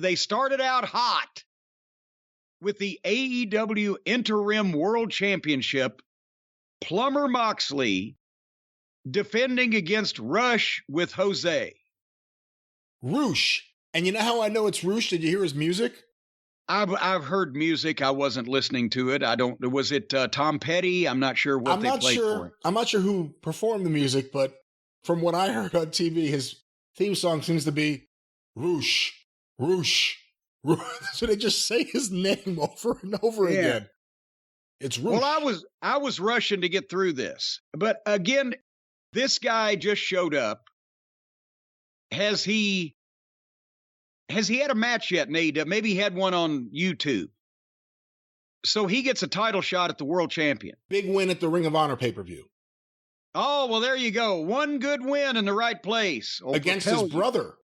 They started out hot with the AEW Interim World Championship. Plumber Moxley defending against Rush with Jose. Roosh. And you know how I know it's Roosh? Did you hear his music? I've heard music. I wasn't listening to it. Was it Tom Petty? I'm not sure what they played for it. I'm not sure who performed the music, but from what I heard on TV, his theme song seems to be Roosh, Roosh, Roosh. So they just say his name over and over again. It's Roosh. Well, I was rushing to get through this. But again, this guy just showed up. Has he had a match yet in AEW? Maybe he had one on YouTube. So he gets a title shot at the world champion. Big win at the Ring of Honor pay-per-view. Oh, well, there you go. One good win in the right place. Against his brother.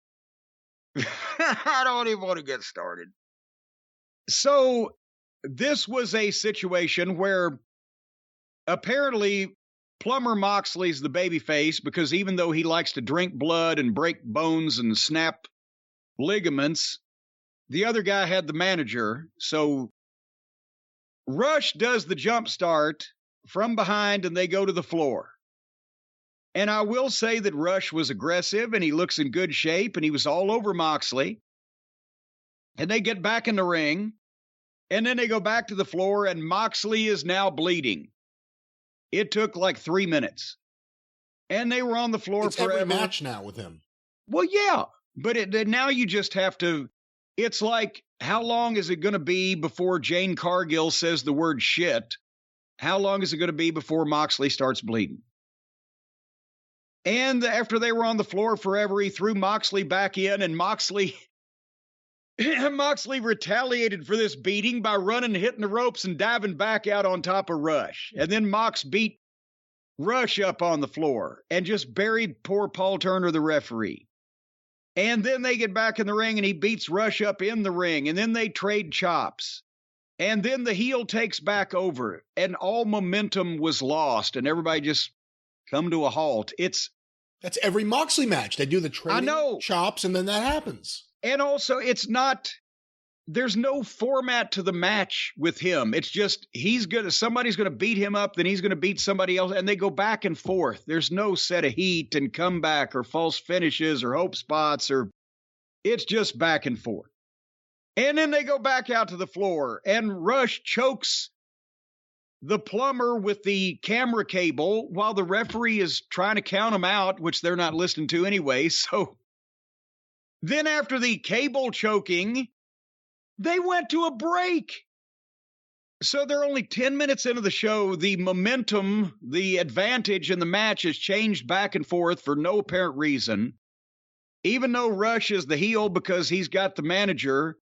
I don't even want to get started. So this was a situation where apparently Plumber Moxley's the babyface because even though he likes to drink blood and break bones and snap ligaments, the other guy had the manager. So Rush does the jump start from behind and they go to the floor. And I will say that Rush was aggressive and he looks in good shape and he was all over Moxley. And they get back in the ring and then they go back to the floor and Moxley is now bleeding. It took like 3 minutes. And they were on the floor forever. Every match now with him. Well, yeah. But now you just have to, it's like, how long is it going to be before Jane Cargill says the word shit? How long is it going to be before Moxley starts bleeding? And after they were on the floor forever, he threw Moxley back in, and Moxley retaliated for this beating by running, hitting the ropes, and diving back out on top of Rush. And then Mox beat Rush up on the floor and just buried poor Paul Turner, the referee. And then they get back in the ring and he beats Rush up in the ring. And then they trade chops. And then the heel takes back over. And all momentum was lost. And everybody just come to a halt. That's every Moxley match. They do the trading chops and then that happens. And also there's no format to the match with him. It's just somebody's going to beat him up, then he's going to beat somebody else, and they go back and forth. There's no set of heat and comeback or false finishes or hope spots, it's just back and forth. And then they go back out to the floor, and Rush chokes the plumber with the camera cable while the referee is trying to count him out, which they're not listening to anyway. So then after the cable choking, they went to a break. So they're only 10 minutes into the show. The momentum, the advantage in the match has changed back and forth for no apparent reason. Even though Rush is the heel because he's got the manager,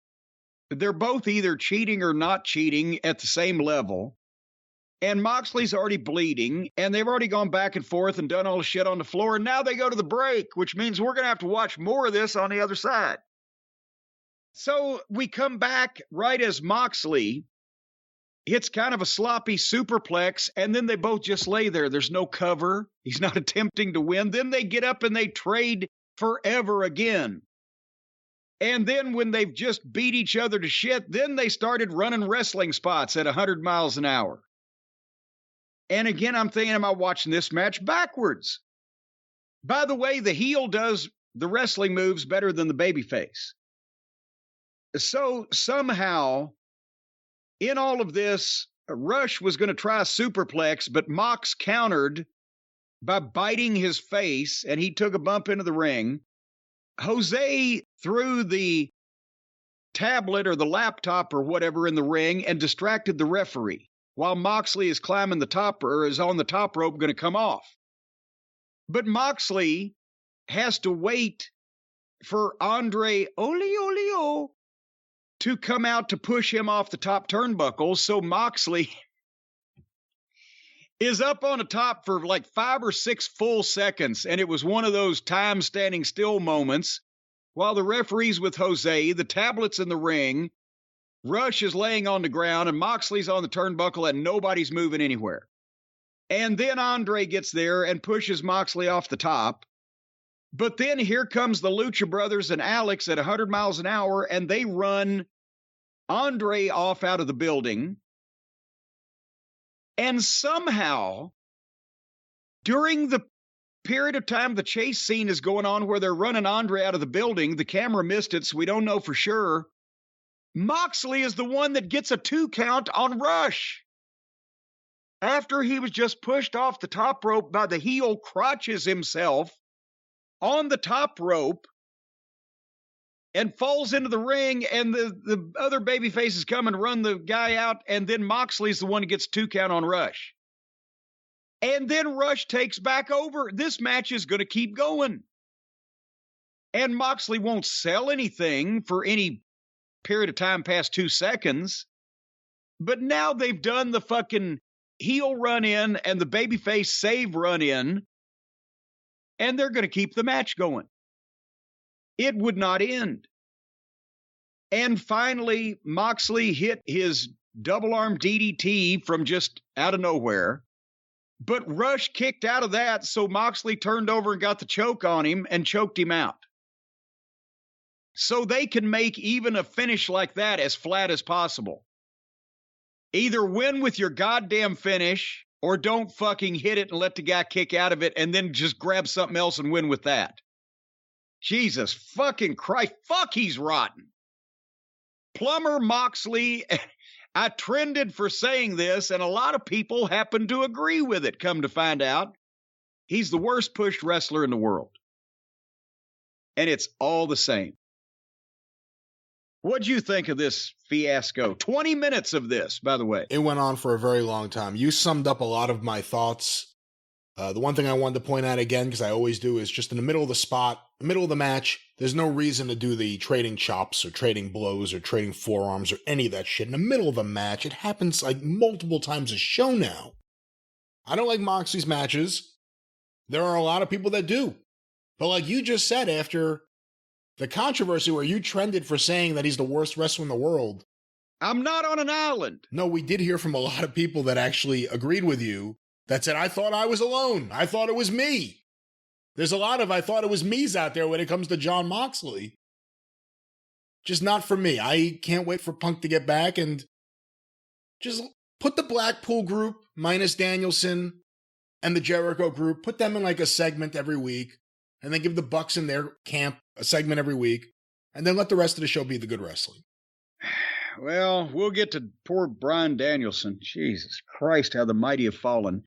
they're both either cheating or not cheating at the same level. And Moxley's already bleeding, and they've already gone back and forth and done all the shit on the floor. And now they go to the break, which means we're going to have to watch more of this on the other side. So we come back right as Moxley hits kind of a sloppy superplex, and then they both just lay there. There's no cover. He's not attempting to win. Then they get up and they trade forever again. And then when they've just beat each other to shit, then they started running wrestling spots at 100 miles an hour. And again, I'm thinking, am I watching this match backwards? By the way, the heel does the wrestling moves better than the babyface. So somehow, in all of this, Rush was going to try a superplex, but Mox countered by biting his face, and he took a bump into the ring. Jose threw the tablet or the laptop or whatever in the ring and distracted the referee while Moxley is climbing the top or is on the top rope going to come off. But Moxley has to wait for Andre Olio to come out to push him off the top turnbuckle. So Moxley is up on the top for like 5 or 6 full seconds. And it was one of those time standing still moments while the referee's with Jose, the tablet's in the ring, Rush is laying on the ground, and Moxley's on the turnbuckle, and nobody's moving anywhere. And then Andre gets there and pushes Moxley off the top. But then here comes the Lucha Brothers and Alex at 100 miles an hour, and they run Andre off out of the building. And somehow, during the period of time the chase scene is going on where they're running Andre out of the building, the camera missed it, so we don't know for sure. Moxley is the one that gets a 2 count on Rush. After he was just pushed off the top rope by the heel crotches himself on the top rope and falls into the ring, and the other baby faces come and run the guy out, and then Moxley's the one who gets 2 count on Rush. And then Rush takes back over. This match is going to keep going. And Moxley won't sell anything for any period of time past 2 seconds. But now they've done the fucking heel run in and the babyface save run in, and they're going to keep the match going. It would not end. And finally, Moxley hit his double arm DDT from just out of nowhere. But Rush kicked out of that, so Moxley turned over and got the choke on him and choked him out. So they can make even a finish like that as flat as possible. Either win with your goddamn finish, or don't fucking hit it and let the guy kick out of it and then just grab something else and win with that. Jesus fucking Christ. Fuck, he's rotten. Plumber Moxley... I trended for saying this, and a lot of people happen to agree with it, come to find out. He's the worst pushed wrestler in the world. And it's all the same. What'd you think of this fiasco? 20 minutes of this, by the way. It went on for a very long time. You summed up a lot of my thoughts. The one thing I wanted to point out again, because I always do, is just in the middle of the spot, the middle of the match, there's no reason to do the trading chops or trading blows or trading forearms or any of that shit. In the middle of the match, it happens like multiple times a show now. I don't like Moxley's matches. There are a lot of people that do. But like you just said, after the controversy where you trended for saying that he's the worst wrestler in the world. I'm not on an island. No, we did hear from a lot of people that actually agreed with you. That said, I thought I was alone. I thought it was me. There's a lot of I thought it was me's out there when it comes to Jon Moxley. Just not for me. I can't wait for Punk to get back and just put the Blackpool group, minus Danielson, and the Jericho group, put them in like a segment every week, and then give the Bucks in their camp a segment every week, and then let the rest of the show be the good wrestling. Well, we'll get to poor Bryan Danielson. Jesus Christ, how the mighty have fallen.